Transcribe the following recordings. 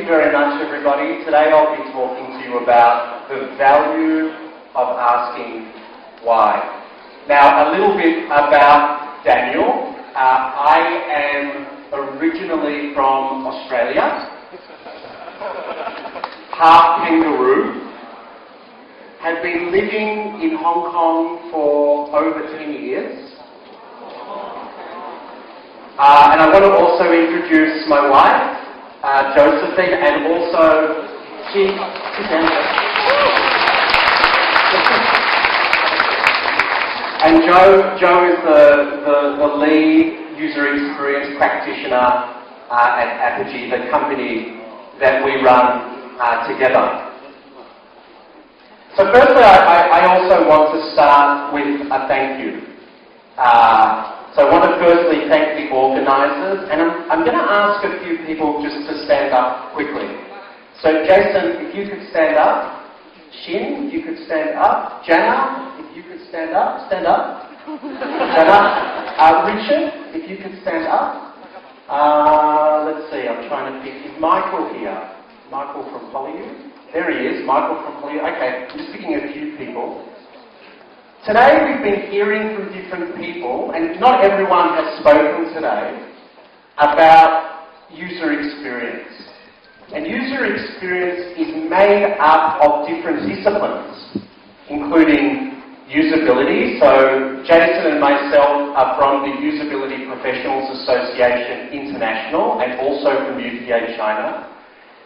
you very much, everybody. Today I'll be talking to you about the value of asking why. Now, a little bit about Daniel. I am originally from Australia, half kangaroo. Have been living in Hong Kong for over 10 years. And I want to also introduce my wife, Josephine, and also she's and Joe is the lead user experience practitioner at Apogee, the company that we run together. So firstly, I also want to start with a thank you. So I want to firstly thank the organisers, and I'm going to ask a few people just to stand up quickly. So Jason, if you could stand up. Shin, if you could stand up. Jana, if you could stand up. Stand up. Jana. Richard, if you could stand up. Let's see, I'm trying to think. Is Michael here? Michael from Hollywood? There he is, Michael from Hollywood. Okay, I'm just picking a few people. Today we've been hearing from different people, and not everyone has spoken today, about user experience. And user experience is made up of different disciplines, including usability. So Jason and myself are from the Usability Professionals Association International and also from UPA China.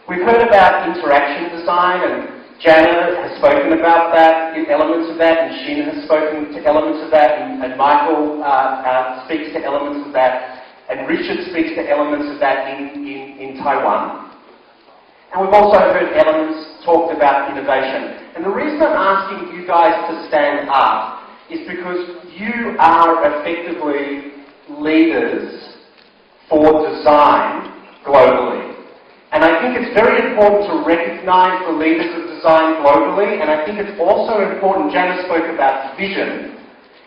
We've heard about interaction design, and Jana has spoken about that, elements of that, and Shin has spoken to elements of that, and Michael speaks to elements of that, and Richard speaks to elements of that in Taiwan. And we've also heard elements talked about innovation. And the reason I'm asking you guys to stand up is because you are effectively leaders for design globally. And I think it's very important to recognise the leaders of design globally, and I think it's also important, Jana spoke about vision,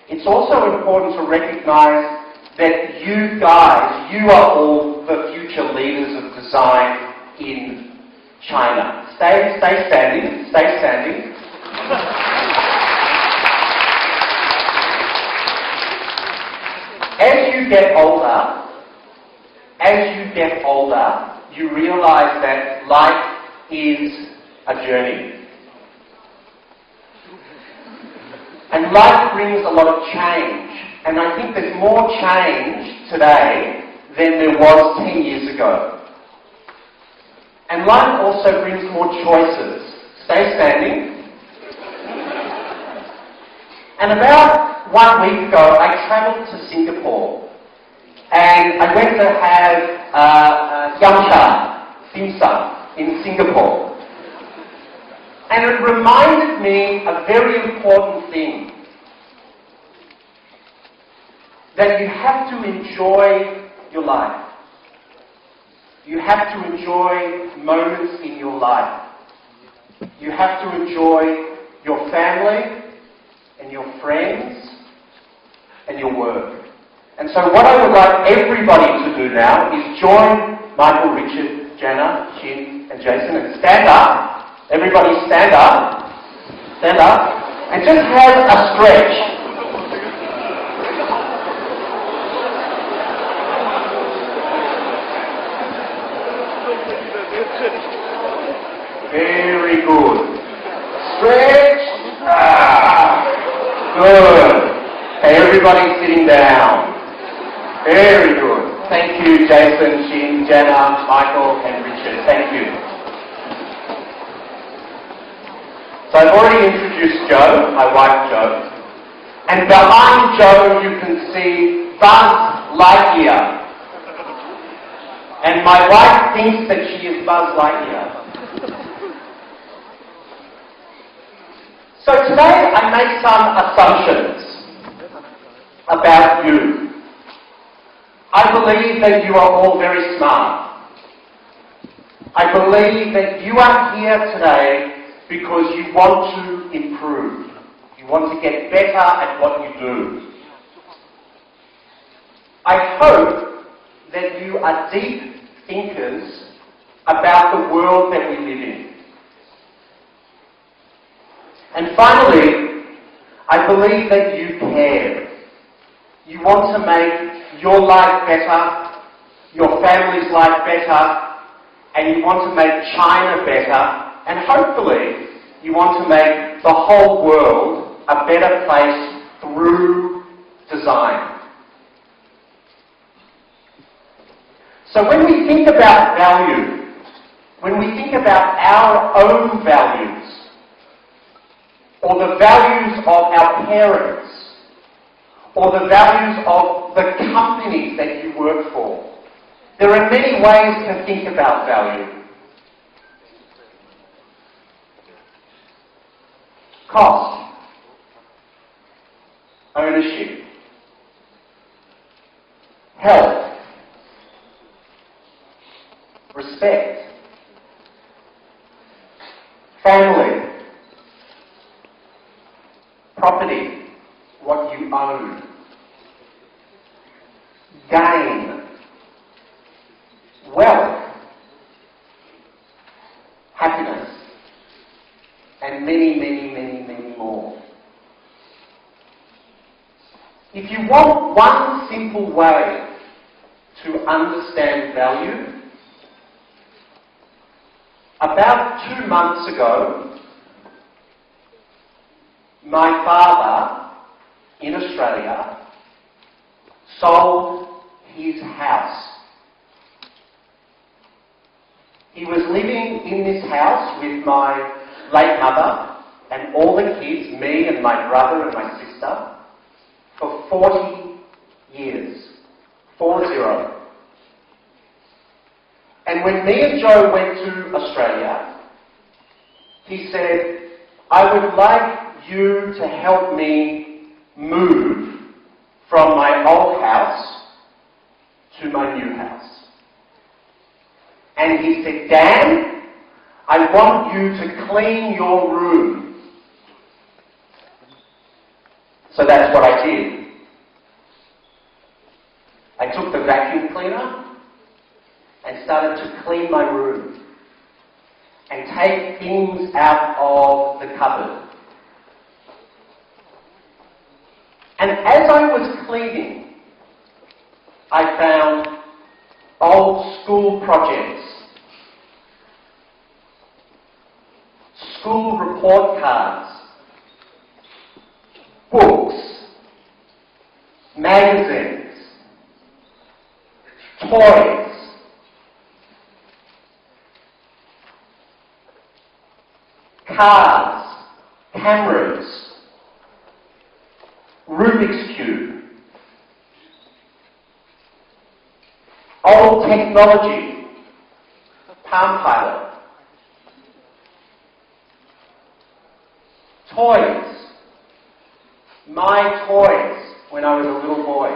it's also important to recognise that you guys, you are all the future leaders of design in China. Stay standing. As you get older, you realise that life is a journey. And life brings a lot of change. And I think there's more change today than there was 10 years ago. And life also brings more choices. Stay standing. And about 1 week ago, I travelled to Singapore. And I went to have yamcha, dim sum, in Singapore. And it reminded me a very important thing. That you have to enjoy your life. You have to enjoy moments in your life. You have to enjoy your family and your friends and your work. And so what I would like everybody to do now is join Michael, Richard, Jana, Shin and Jason and stand up. Everybody stand up. Stand up. And just have a stretch. Very good. Stretch. Good. Okay, everybody sitting down. Very good. Thank you, Jason, Shin, Jana, Michael, and Richard. Thank you. So I've already introduced Joe, my wife Joe. And behind Joe you can see Buzz Lightyear. And my wife thinks that she is Buzz Lightyear. So today I make some assumptions about you. I believe that you are all very smart. I believe that you are here today because you want to improve. You want to get better at what you do. I hope that you are deep thinkers about the world that we live in. And finally, I believe that you care. You want to make your life better, your family's life better, and you want to make China better, and hopefully you want to make the whole world a better place through design. So when we think about value, when we think about our own values, or the values of our parents, or the values of the companies that you work for, there are many ways to think about value. Cost, ownership, health, respect, family, property, what you own, gain, wealth, happiness, and many, many, many, many more. If you want one simple way to understand value, about 2 months ago, my father in Australia sold his house. He was living in this house with my late mother and all the kids, me and my brother and my sister, for 40 years. 40. And when me and Joe went to Australia, he said, I would like you to help me move from my old house to my new house. And he said, Dan, I want you to clean your room. So that's what I did. I took the vacuum cleaner and started to clean my room and take things out of the cupboard. And as I was cleaning, I found old school projects, school report cards, books, magazines, toys, cars, cameras, Rubik's Cube, old technology, Palm Pilot, toys, my toys when I was a little boy.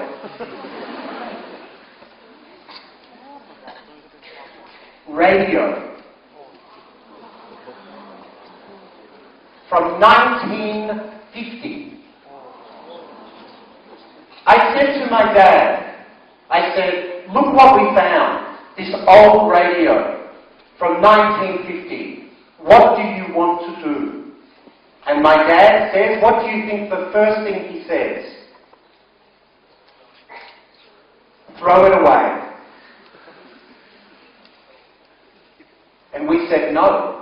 Radio. From 1950. I said to my dad, I said, look what we found, this old radio from 1950. What do you want to do? And my dad says, what do you think the first thing he says? Throw it away. And we said no.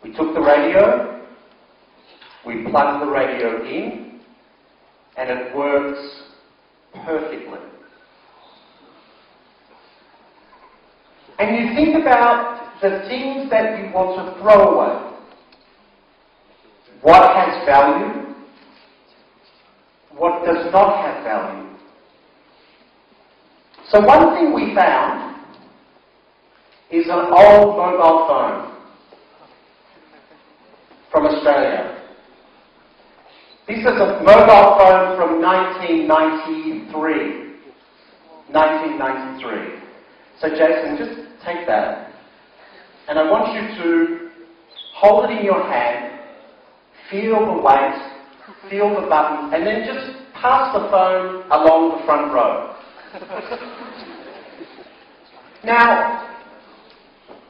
We took the radio, we plugged the radio in, and it works perfectly. And you think about the things that you want to throw away. What has value? What does not have value? So one thing we found is an old mobile phone from Australia. This is a mobile phone from 1993. 1993. So Jason, just take that. And I want you to hold it in your hand, feel the weight, feel the button, and then just pass the phone along the front row. Now,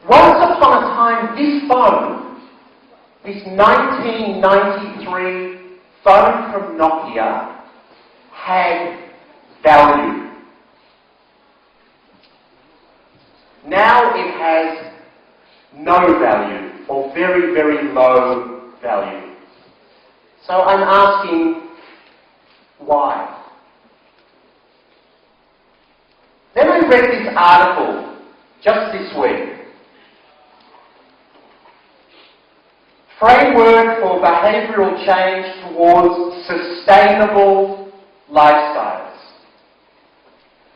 Once upon a time, this phone, this 1993 phone from Nokia, had value. Now it has no value, or very, very low value. So I'm asking, why? Then I read this article just this week. Framework for behavioural change towards sustainable lifestyles.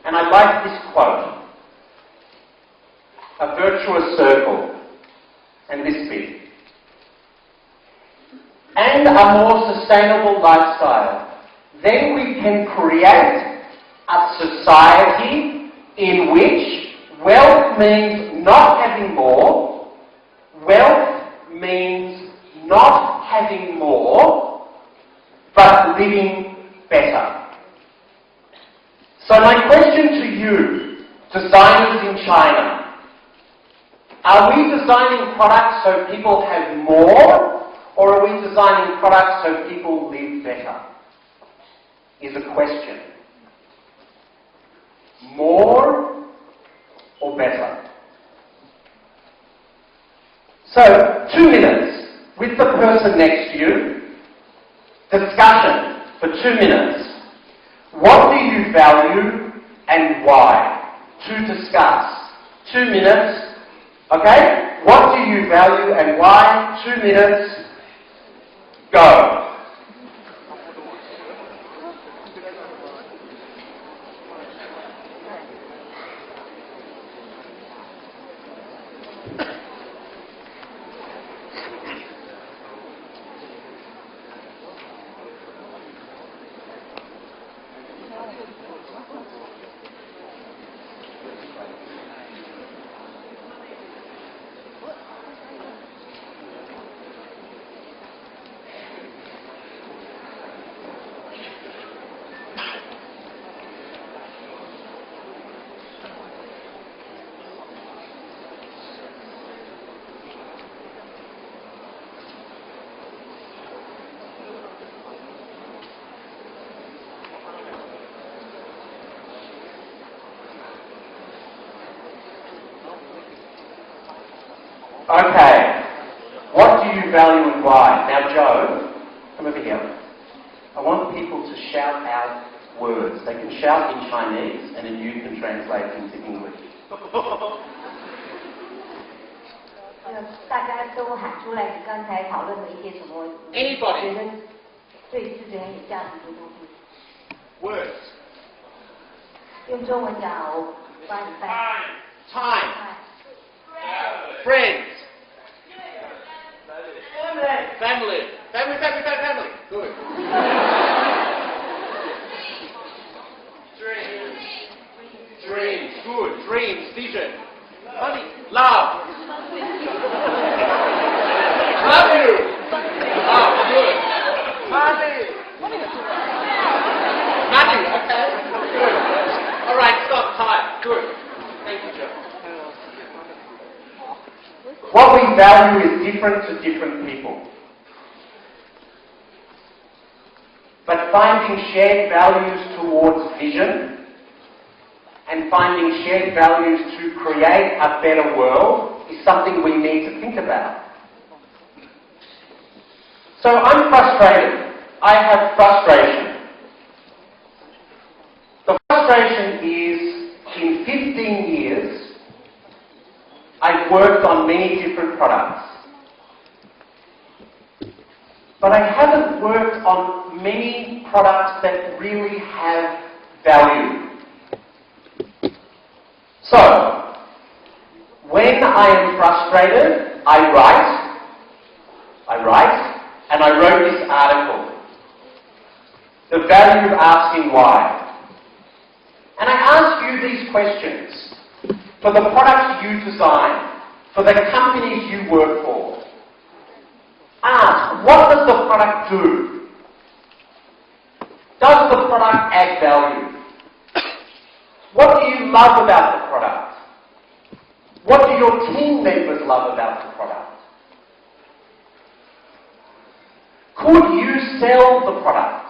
And I like this quote. A virtuous circle. And this bit. And a more sustainable lifestyle. Then we can create a society in which wealth means not having more, wealth means not having more, but living better. So my question to you, designers in China, are we designing products so people have more, or are we designing products so people live better? Is a question. More or better? So, 2 minutes with the person next to you. Discussion for 2 minutes. What do you value and why? To discuss. 2 minutes. Okay? What do you value and why? 2 minutes. Go. Okay, what do you value and why? Now Joe, come over here. I want people to shout out words. They can shout in Chinese and then you can translate into English. 大家都喊出来你刚才讨论的一些什么 Anybody. 觉得对自己很有价值的东西。 Words. 用中文讲，我帮你翻。Time. Friends. Family. Good. Dreams. Good. Dreams. Vision. Money. Love. Love you. Love. Good. Money. Okay. Good. All right. Stop. Time. Good. Thank you, Joe. What we value is different to different people. But finding shared values towards vision and finding shared values to create a better world is something we need to think about. So I'm frustrated. I have frustration. The frustration is in 15 years I've worked on many different products. But I haven't worked on many products that really have value. So, when I am frustrated, I write, and I wrote this article. The value of asking why. And I ask you these questions for the products you design, for the companies you work for. Ask, what does the product do? Does the product add value? What do you love about the product? What do your team members love about the product? Could you sell the product?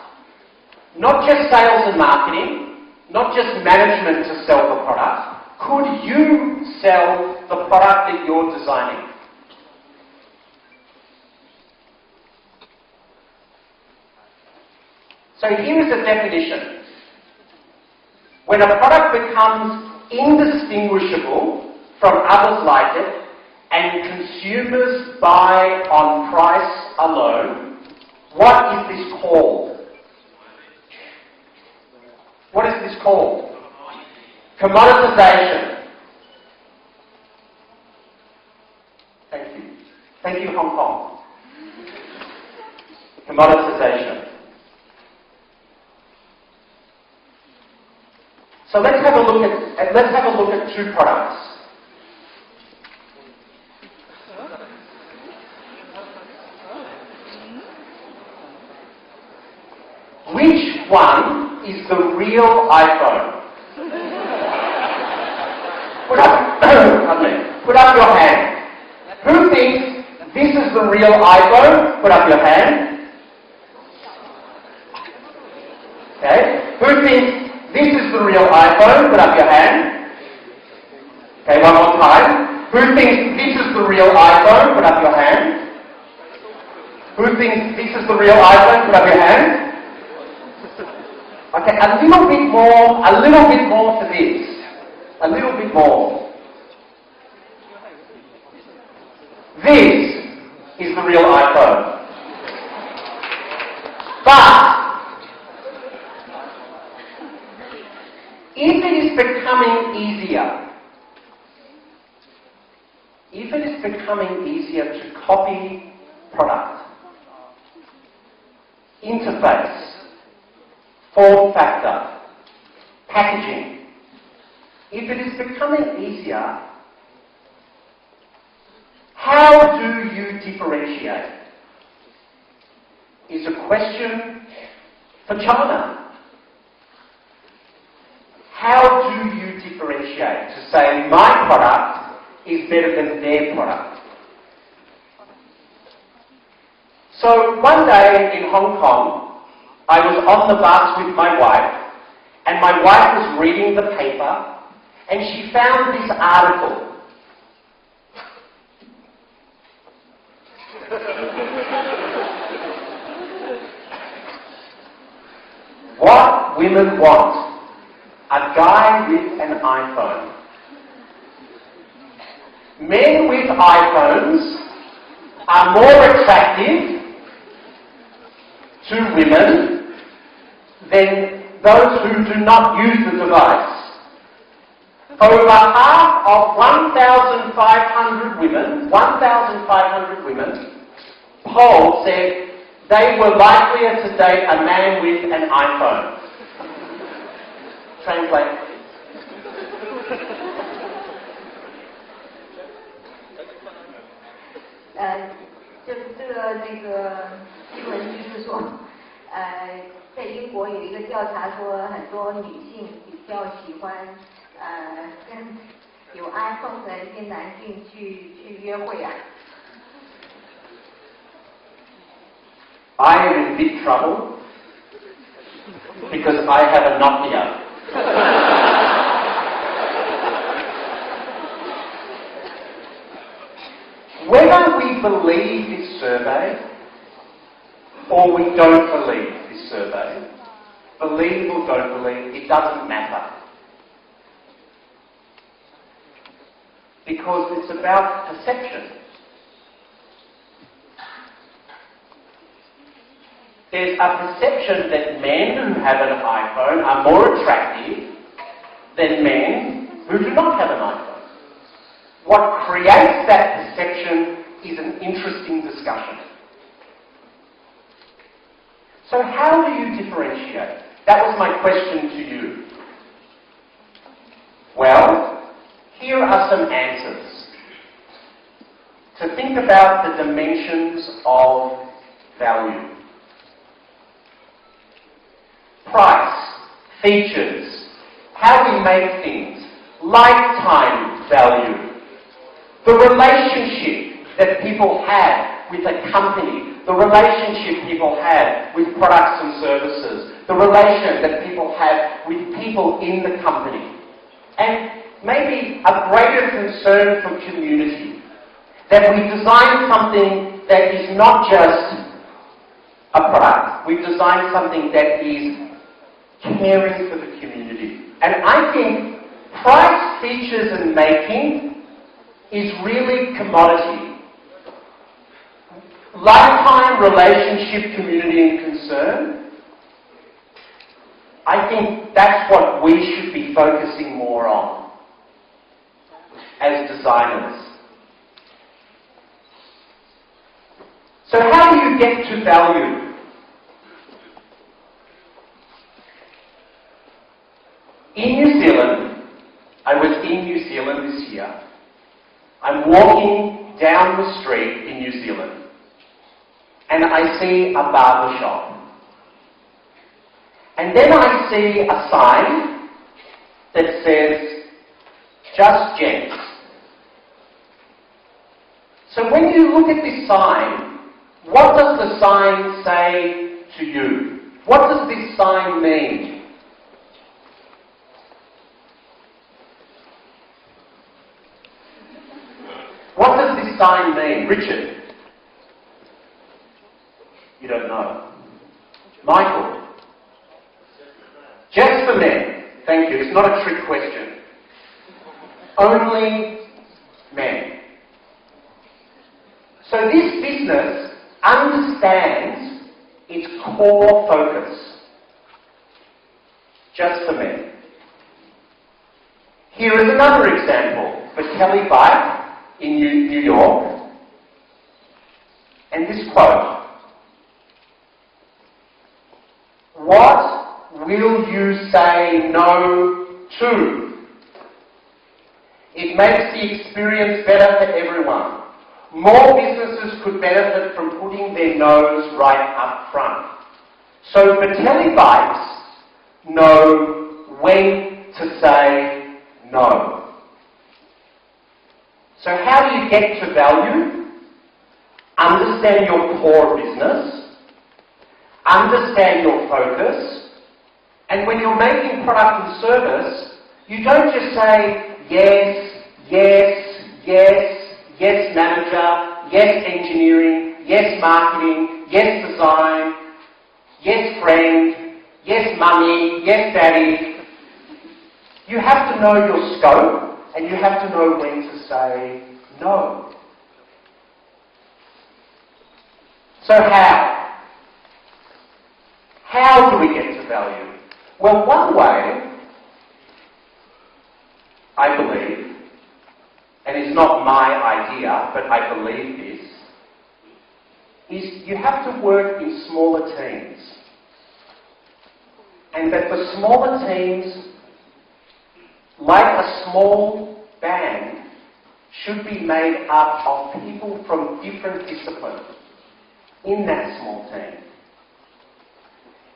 Not just sales and marketing, not just management to sell the product. Could you sell the product that you're designing? So here is a definition. When a product becomes indistinguishable from others like it and consumers buy on price alone, what is this called? What is this called? Commoditization. Thank you. Thank you, Hong Kong. Commoditization. So let's have a look at two products. Which one is the real iPhone? Put up your hand. Who thinks this is the real iPhone? Put up your hand. Okay. Who thinks this is the real iPhone? Put up your hand. Okay, one more time. Who thinks this is the real iPhone? Put up your hand. Who thinks this is the real iPhone? Put up your hand. Okay, a little bit more for this. A little bit more. This is the real iPhone. But if it is becoming easier to copy product, interface, form factor, packaging, if it is becoming easier, how do you differentiate? Is a question for China. How do you differentiate to say my product is better than their product? So one day in Hong Kong, I was on the bus with my wife, and my wife was reading the paper, and she found this article. What women want. A guy with an iPhone. Men with iPhones are more attractive to women than those who do not use the device. Over half of 1,500 women polled said they were likelier to date a man with an iPhone. Translate. 就是这个新闻就是说，在英国有一个调查说，很多女性比较喜欢跟有 iPhone 的一些男性去约会啊。I am in big trouble because I have a Nokia. Whether we believe this survey or we don't believe this survey, believe or don't believe, it doesn't matter. Because it's about perception. There's a perception that men who have an iPhone are more attractive than men who do not have an iPhone. What creates that perception is an interesting discussion. So how do you differentiate? That was my question to you. Well, here are some answers. To think about the dimensions of value. Price, features, how we make things, lifetime value, the relationship that people have with a company, the relationship people have with products and services, the relation that people have with people in the company, and maybe a greater concern for community, that we design something that is not just a product, we design something that is caring for the community. And I think price, features and making is really commodity. Lifetime relationship, community and concern, I think that's what we should be focusing more on as designers. So how do you get to value? In New Zealand, I was in New Zealand this year. I'm walking down the street in New Zealand and I see a barber shop. And then I see a sign that says, "Just Gents." So when you look at this sign, what does the sign say to you? What does this sign mean? What does this sign mean? Richard? You don't know. Michael? Just for men. Thank you. It's not a trick question. Only men. So this business understands its core focus. Just for men. Here is another example. For Kelly Bike in New York. And this quote. What will you say no to? It makes the experience better for everyone. More businesses could benefit from putting their nose right up front. So Vitelli bikes know when to say no. So how do you get to value? Understand your core business. Understand your focus. And when you're making product and service, you don't just say yes, yes, yes, yes manager, yes engineering, yes marketing, yes design, yes friend, yes mummy, yes daddy. You have to know your scope and you have to know when to say no. So how? How do we get to value? Well, one way, I believe, and it's not my idea, but I believe this, is you have to work in smaller teams. And that the smaller teams, like a small band, should be made up of people from different disciplines in that small team.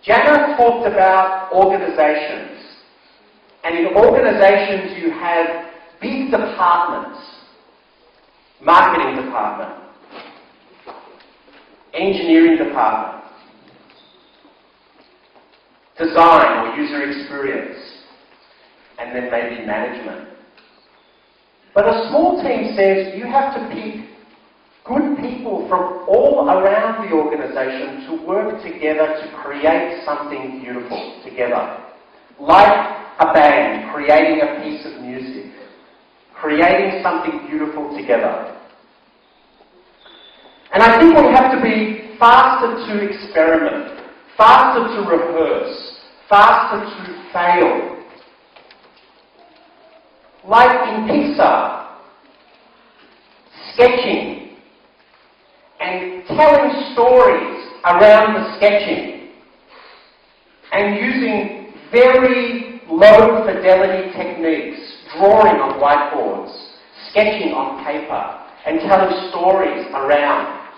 Jana talked about organisations. And in organisations you have big departments. Marketing department. Engineering department. Design or user experience. And then maybe management. But a small team says you have to pick good people from all around the organisation to work together to create something beautiful together. Like a band creating a piece of music. Creating something beautiful together. And I think we have to be faster to experiment, faster to rehearse, faster to fail. Like in Pixar, sketching and telling stories around the sketching and using very low fidelity techniques, drawing on whiteboards, sketching on paper and telling stories around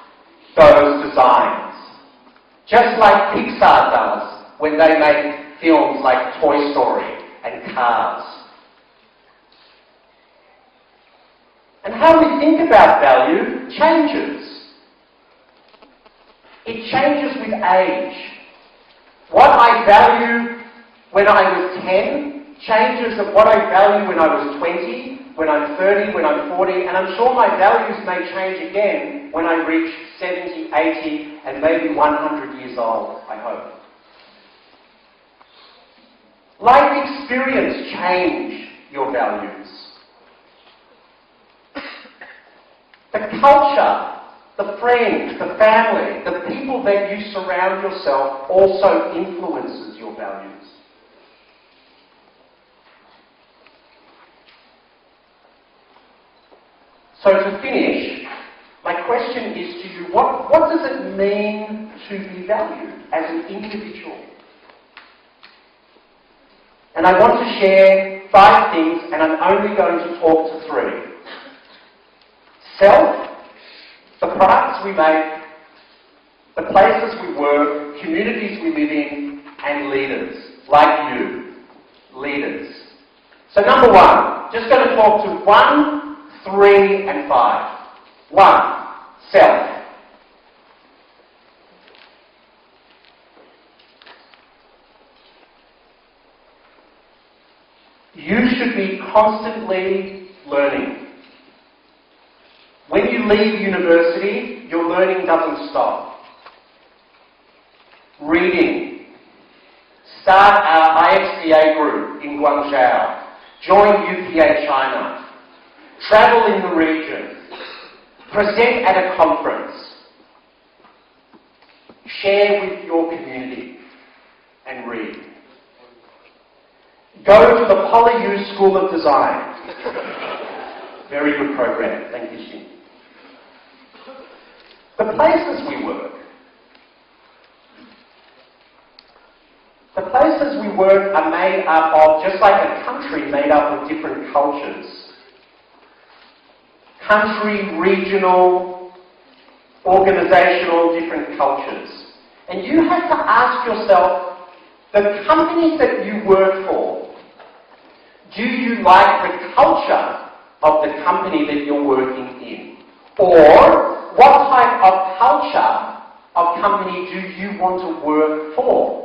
those designs. Just like Pixar does when they make films like Toy Story and Cars. And how we think about value changes. It changes with age. What I value when I was 10 changes of what I value when I was 20, when I'm 30, when I'm 40, and I'm sure my values may change again when I reach 70, 80, and maybe 100 years old, I hope. Life experience change your values. The culture, the friends, the family, the people that you surround yourself also influences your values. So to finish, my question is to you, what does it mean to be valued as an individual? And I want to share 5 things, and I'm only going to talk to 3. Self, the products we make, the places we work, communities we live in, and leaders, like you, leaders. So number 1, just going to talk to 1, 3, and 5. 1, self. You should be constantly learning. When you leave university, your learning doesn't stop. Reading. Start our IFCA group in Guangzhou. Join UPA China. Travel in the region. Present at a conference. Share with your community and read. Go to the PolyU School of Design. Very good program. Thank you, Shin. The places we work. The places we work are made up of, just like a country, made up of different cultures. Country, regional, organizational, different cultures. And you have to ask yourself, the companies that you work for, do you like the culture of the company that you're working in? Or what type of culture of company do you want to work for?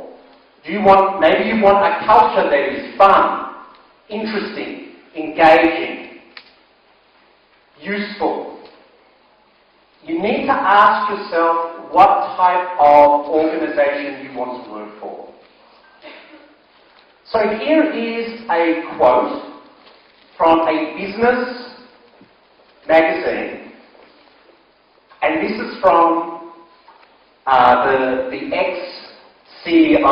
Maybe you want a culture that is fun, interesting, engaging, useful. You need to ask yourself what type of organization you want to work for. So here is a quote from a business magazine, and this is from the ex-CEO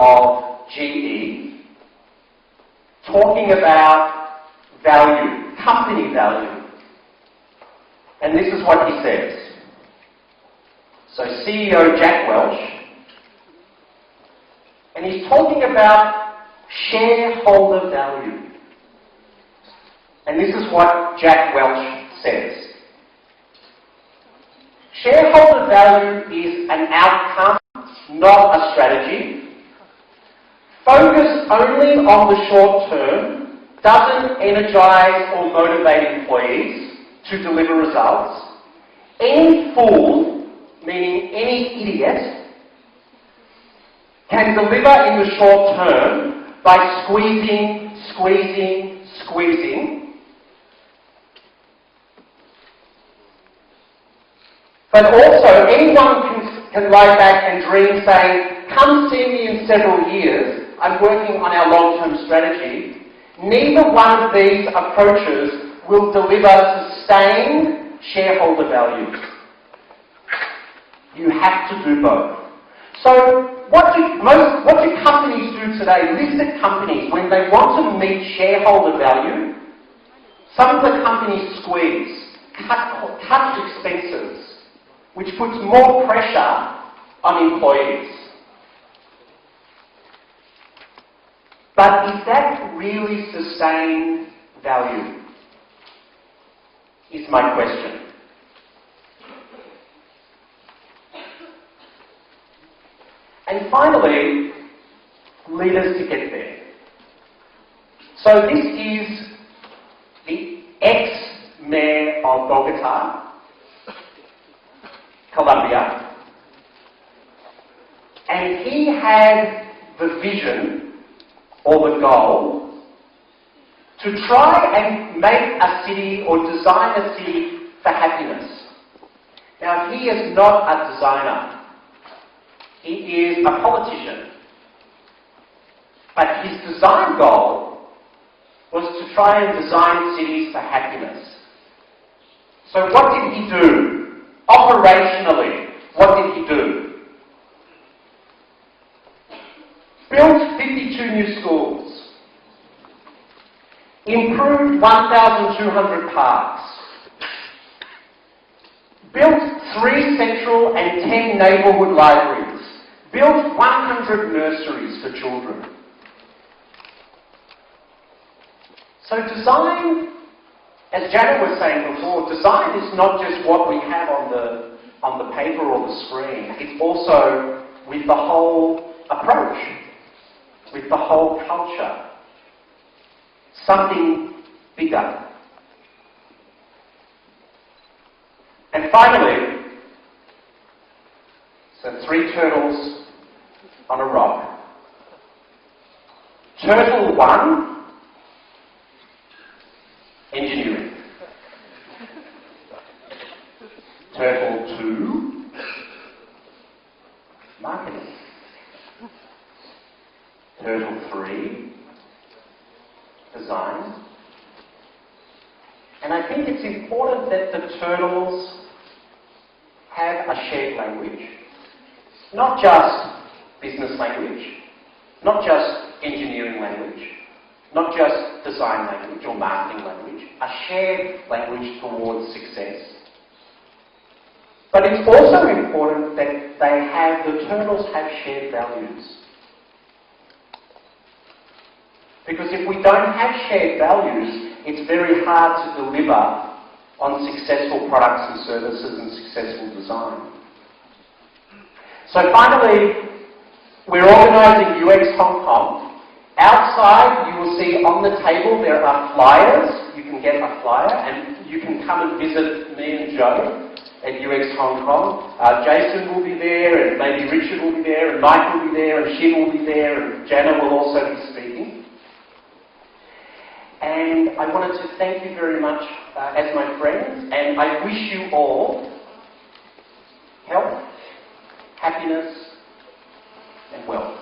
of GE, talking about value, company value. And this is what he says. So CEO Jack Welch, and he's talking about shareholder value. And this is what Jack Welch says. Shareholder value is an outcome, not a strategy. Focus only on the short term doesn't energize or motivate employees to deliver results. Any fool, meaning any idiot, can deliver in the short term by squeezing. But also, anyone can lie back and dream saying, come see me in several years, I'm working on our long-term strategy. Neither one of these approaches will deliver sustained shareholder value. You have to do both. So, what do companies do today? Listed companies, when they want to meet shareholder value, some of the companies squeeze, cut expenses, which puts more pressure on employees. But is that really sustained value? Is my question. And finally, leaders to get there. So this is the ex-mayor of Bogota, Colombia, and he had the vision or the goal to try and make a city or design a city for happiness. Now, he is not a designer. He is a politician. But his design goal was to try and design cities for happiness. So what did he do? Operationally, what did he do? Built 52 new schools. Improved 1,200 parks. Built 3 central and 10 neighbourhood libraries. Built 100 nurseries for children. So design, as Janet was saying before, design is not just what we have on the paper or the screen. It's also with the whole approach, with the whole culture. Something bigger. And finally, so 3 turtles on a rock. Turtle 1, engineering. Turtle 2, marketing. Turtle 3, design. And I think it's important that the turtles have a shared language, not just business language, not just engineering language, not just design language or marketing language, a shared language towards success. But it's also important that the turtles have shared values. Because if we don't have shared values, it's very hard to deliver on successful products and services and successful design. So finally, we're organising UX Hong Kong. Outside, you will see on the table there are flyers. You can get a flyer and you can come and visit me and Joe at UX Hong Kong. Jason will be there, and maybe Richard will be there, and Mike will be there, and Shin will be there, and Jana will also be speaking. And I wanted to thank you very much as my friends, and I wish you all health, happiness, and wealth.